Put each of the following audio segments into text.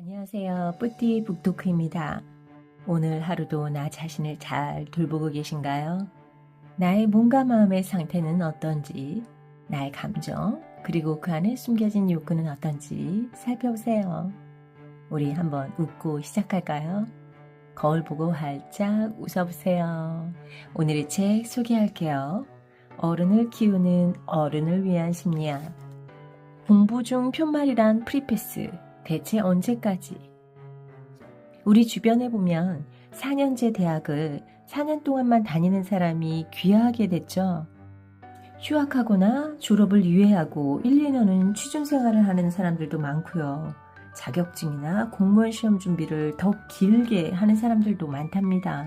안녕하세요. 뿌띠 북토크입니다. 오늘 하루도 나 자신을 잘 돌보고 계신가요? 나의 몸과 마음의 상태는 어떤지, 나의 감정, 그리고 그 안에 숨겨진 욕구는 어떤지 살펴보세요. 우리 한번 웃고 시작할까요? 거울 보고 활짝 웃어보세요. 오늘의 책 소개할게요. 어른을 키우는 어른을 위한 심리학. 공부 중 편말이란 프리패스. 대체 언제까지? 우리 주변에 보면 4년제 대학을 4년 동안만 다니는 사람이 귀하게 됐죠. 휴학하거나 졸업을 유예하고 1, 2년은 취준생활을 하는 사람들도 많고요. 자격증이나 공무원 시험 준비를 더 길게 하는 사람들도 많답니다.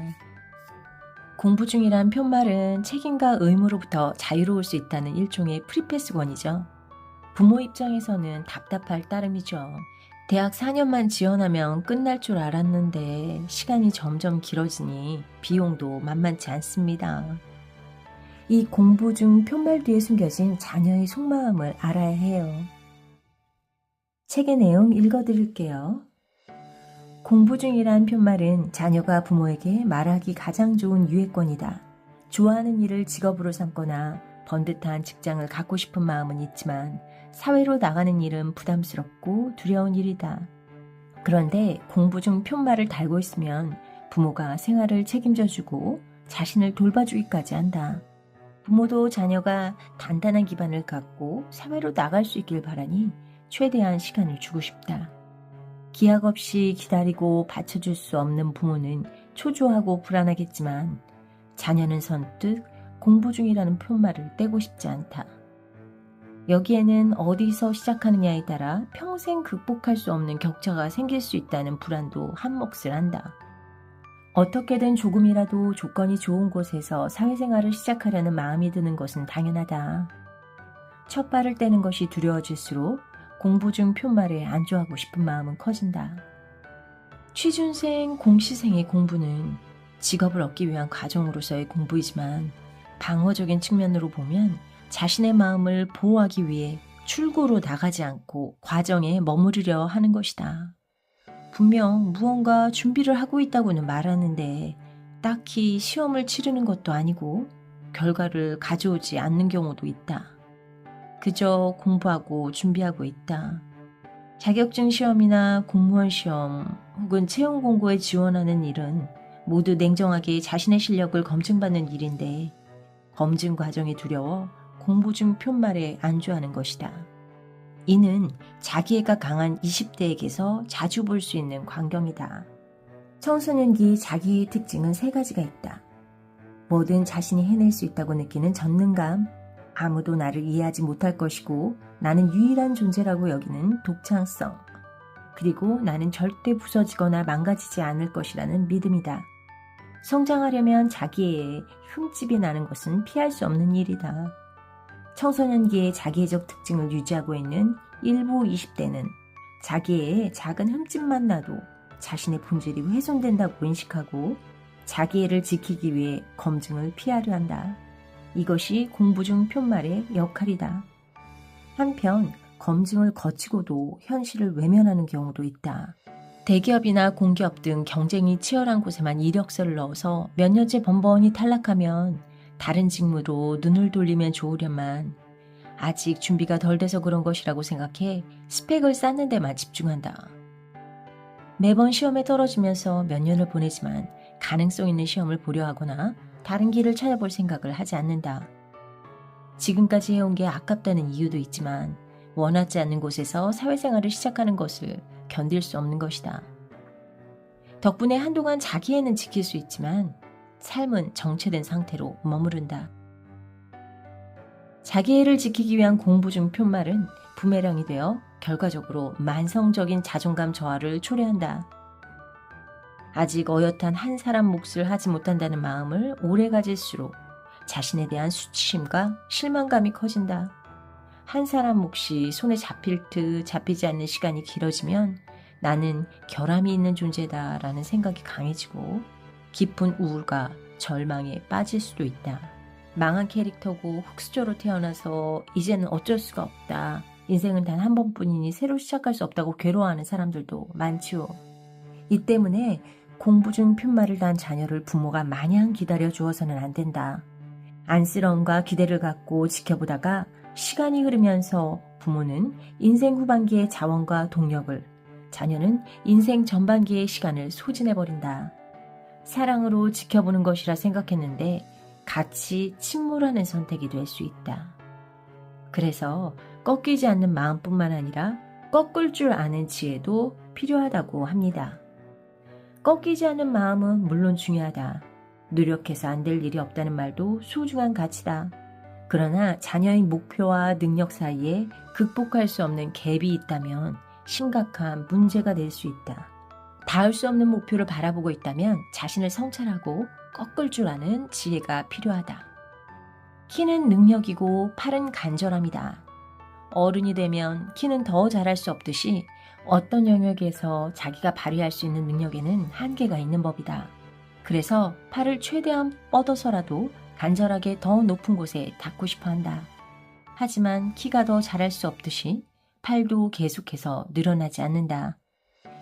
공부 중이란 편말은 책임과 의무로부터 자유로울 수 있다는 일종의 프리패스권이죠. 부모 입장에서는 답답할 따름이죠. 대학 4년만 지원하면 끝날 줄 알았는데 시간이 점점 길어지니 비용도 만만치 않습니다. 이 공부 중 편말 뒤에 숨겨진 자녀의 속마음을 알아야 해요. 책의 내용 읽어드릴게요. 공부 중이란 편말은 자녀가 부모에게 말하기 가장 좋은 유예권이다. 좋아하는 일을 직업으로 삼거나 번듯한 직장을 갖고 싶은 마음은 있지만 사회로 나가는 일은 부담스럽고 두려운 일이다. 그런데 공부 중 편말을 달고 있으면 부모가 생활을 책임져주고 자신을 돌봐주기까지 한다. 부모도 자녀가 단단한 기반을 갖고 사회로 나갈 수 있길 바라니 최대한 시간을 주고 싶다. 기약 없이 기다리고 받쳐줄 수 없는 부모는 초조하고 불안하겠지만 자녀는 선뜻 공부 중이라는 편말을 떼고 싶지 않다. 여기에는 어디서 시작하느냐에 따라 평생 극복할 수 없는 격차가 생길 수 있다는 불안도 한몫을 한다. 어떻게든 조금이라도 조건이 좋은 곳에서 사회생활을 시작하려는 마음이 드는 것은 당연하다. 첫 발을 떼는 것이 두려워질수록 공부 중 편말에 안주하고 싶은 마음은 커진다. 취준생, 공시생의 공부는 직업을 얻기 위한 과정으로서의 공부이지만 방어적인 측면으로 보면 자신의 마음을 보호하기 위해 출구로 나가지 않고 과정에 머무르려 하는 것이다. 분명 무언가 준비를 하고 있다고는 말하는데 딱히 시험을 치르는 것도 아니고 결과를 가져오지 않는 경우도 있다. 그저 공부하고 준비하고 있다. 자격증 시험이나 공무원 시험 혹은 채용 공고에 지원하는 일은 모두 냉정하게 자신의 실력을 검증받는 일인데 검증 과정이 두려워 공부 중 편말에 안주하는 것이다. 이는 자기애가 강한 20대에게서 자주 볼 수 있는 광경이다. 청소년기 자기의 특징은 3가지가 있다. 뭐든 자신이 해낼 수 있다고 느끼는 전능감, 아무도 나를 이해하지 못할 것이고 나는 유일한 존재라고 여기는 독창성, 그리고 나는 절대 부서지거나 망가지지 않을 것이라는 믿음이다. 성장하려면 자기애에 흠집이 나는 것은 피할 수 없는 일이다. 청소년기의 자기애적 특징을 유지하고 있는 일부 20대는 자기애에 작은 흠집만 나도 자신의 본질이 훼손된다고 인식하고 자기애를 지키기 위해 검증을 피하려 한다. 이것이 공부 중 편말의 역할이다. 한편 검증을 거치고도 현실을 외면하는 경우도 있다. 대기업이나 공기업 등 경쟁이 치열한 곳에만 이력서를 넣어서 몇 년째 번번이 탈락하면 다른 직무로 눈을 돌리면 좋으련만 아직 준비가 덜 돼서 그런 것이라고 생각해 스펙을 쌓는 데만 집중한다. 매번 시험에 떨어지면서 몇 년을 보내지만 가능성 있는 시험을 보려 하거나 다른 길을 찾아볼 생각을 하지 않는다. 지금까지 해온 게 아깝다는 이유도 있지만 원하지 않는 곳에서 사회생활을 시작하는 것을 견딜 수 없는 것이다. 덕분에 한동안 자기애는 지킬 수 있지만 삶은 정체된 상태로 머무른다. 자기애를 지키기 위한 공부 중 편말은 부메랑이 되어 결과적으로 만성적인 자존감 저하를 초래한다. 아직 어엿한 한 사람 몫을 하지 못한다는 마음을 오래 가질수록 자신에 대한 수치심과 실망감이 커진다. 한 사람 몫이 손에 잡힐 듯 잡히지 않는 시간이 길어지면 나는 결함이 있는 존재다라는 생각이 강해지고 깊은 우울과 절망에 빠질 수도 있다. 망한 캐릭터고 흙수저로 태어나서 이제는 어쩔 수가 없다. 인생은 단 한 번뿐이니 새로 시작할 수 없다고 괴로워하는 사람들도 많지요. 이 때문에 공부 중 푯말을 단 자녀를 부모가 마냥 기다려 주어서는 안 된다. 안쓰러움과 기대를 갖고 지켜보다가 시간이 흐르면서 부모는 인생 후반기의 자원과 동력을, 자녀는 인생 전반기의 시간을 소진해버린다. 사랑으로 지켜보는 것이라 생각했는데 같이 침몰하는 선택이 될 수 있다. 그래서 꺾이지 않는 마음뿐만 아니라 꺾을 줄 아는 지혜도 필요하다고 합니다. 꺾이지 않는 마음은 물론 중요하다. 노력해서 안 될 일이 없다는 말도 소중한 가치다. 그러나 자녀의 목표와 능력 사이에 극복할 수 없는 갭이 있다면 심각한 문제가 될 수 있다. 닿을 수 없는 목표를 바라보고 있다면 자신을 성찰하고 꺾을 줄 아는 지혜가 필요하다. 키는 능력이고 팔은 간절함이다. 어른이 되면 키는 더 잘할 수 없듯이 어떤 영역에서 자기가 발휘할 수 있는 능력에는 한계가 있는 법이다. 그래서 팔을 최대한 뻗어서라도 간절하게 더 높은 곳에 닿고 싶어 한다. 하지만 키가 더 잘할 수 없듯이 팔도 계속해서 늘어나지 않는다.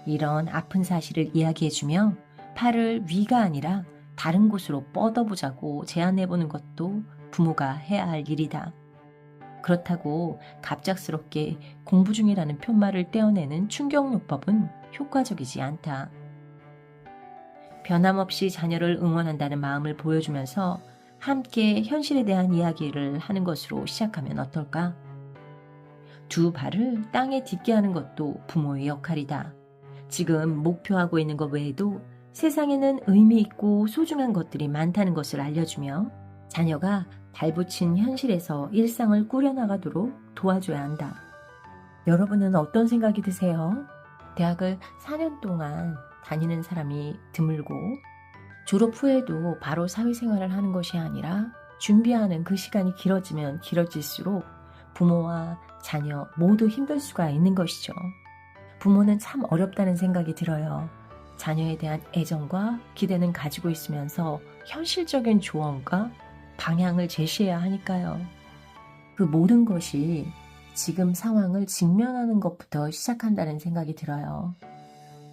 이런 아픈 사실을 이야기해주며 팔을 위가 아니라 다른 곳으로 뻗어보자고 제안해보는 것도 부모가 해야 할 일이다. 그렇다고 갑작스럽게 공부 중이라는 푯말을 떼어내는 충격요법은 효과적이지 않다. 변함없이 자녀를 응원한다는 마음을 보여주면서 함께 현실에 대한 이야기를 하는 것으로 시작하면 어떨까? 두 발을 땅에 딛게 하는 것도 부모의 역할이다. 지금 목표하고 있는 것 외에도 세상에는 의미 있고 소중한 것들이 많다는 것을 알려주며 자녀가 발붙인 현실에서 일상을 꾸려나가도록 도와줘야 한다. 여러분은 어떤 생각이 드세요? 대학을 4년 동안 다니는 사람이 드물고 졸업 후에도 바로 사회생활을 하는 것이 아니라 준비하는 그 시간이 길어지면 길어질수록 부모와 자녀 모두 힘들 수가 있는 것이죠. 부모는 참 어렵다는 생각이 들어요. 자녀에 대한 애정과 기대는 가지고 있으면서 현실적인 조언과 방향을 제시해야 하니까요. 그 모든 것이 지금 상황을 직면하는 것부터 시작한다는 생각이 들어요.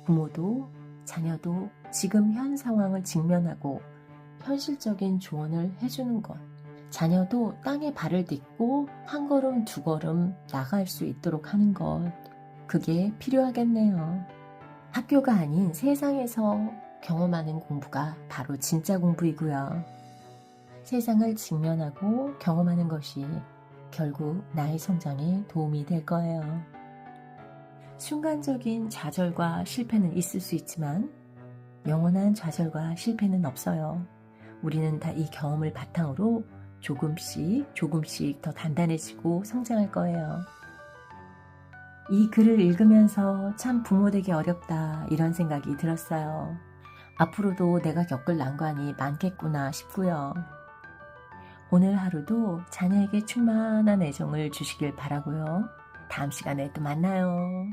부모도 자녀도 지금 현 상황을 직면하고 현실적인 조언을 해주는 것. 자녀도 땅에 발을 딛고 한 걸음 두 걸음 나갈 수 있도록 하는 것. 그게 필요하겠네요. 학교가 아닌 세상에서 경험하는 공부가 바로 진짜 공부이고요. 세상을 직면하고 경험하는 것이 결국 나의 성장에 도움이 될 거예요. 순간적인 좌절과 실패는 있을 수 있지만 영원한 좌절과 실패는 없어요. 우리는 다 이 경험을 바탕으로 조금씩 더 단단해지고 성장할 거예요. 이 글을 읽으면서 참 부모 되기 어렵다 이런 생각이 들었어요. 앞으로도 내가 겪을 난관이 많겠구나 싶고요. 오늘 하루도 자녀에게 충만한 애정을 주시길 바라고요. 다음 시간에 또 만나요.